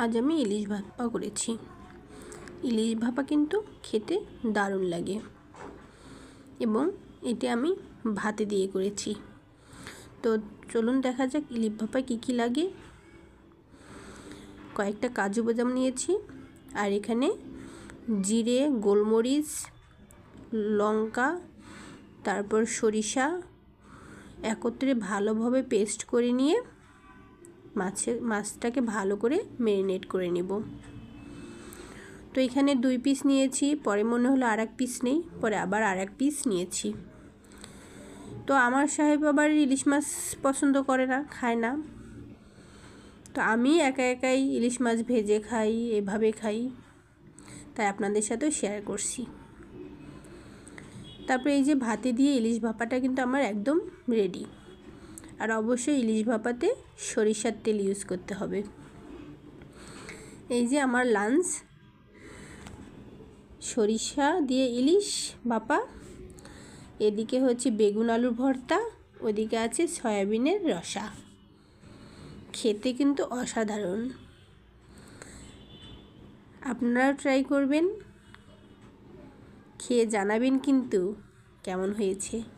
আজ আমি ইলিশ ভাপা করেছি। ইলিশ ভাপা কিন্তু খেতে দারুণ লাগে এবং এটি আমি ভাতে দিয়ে করেছি। তো চলুন দেখা যাক ইলিশ ভাপায় কী কী লাগে। কয়েকটা কাজু বাদাম নিয়েছি, আর এখানে জিরে, গোলমরিচ, লঙ্কা, তারপর সরিষা একত্রে ভালোভাবে পেস্ট করে নিয়ে মাছটাকে ভালো করে ম্যারিনেট করে নেব। তো এখানে 2 পিস নিয়েছি, পরে মনে হলো আর 1 পিস নেই, পরে আবার আর 1 পিস নিয়েছি। তো আমার সাহেব আবার ইলিশ মাছ পছন্দ করে না, খায় না। তো আমি একাই ইলিশ মাছ ভেজে খাই, এভাবে খাই, তাই আপনাদের সাথেও শেয়ার করছি। তারপরে এই যে ভাতে দিয়ে ইলিশ ভাপাটা কিন্তু আমার একদম রেডি। আর অবশ্যই ইলিশ ভাপাতে সরিষার তেল ইউজ করতে হবে। এই যে আমার লাঞ্চ, সরিষা দিয়ে ইলিশ ভাপা, এদিকে হচ্ছে বেগুন আলুর ভর্তা, ওদিকে আছে সয়াবিনের রসা। খেতে কিন্তু অসাধারণ। আপনারাও ট্রাই করবেন, খেয়ে জানাবেন কিন্তু কেমন হয়েছে।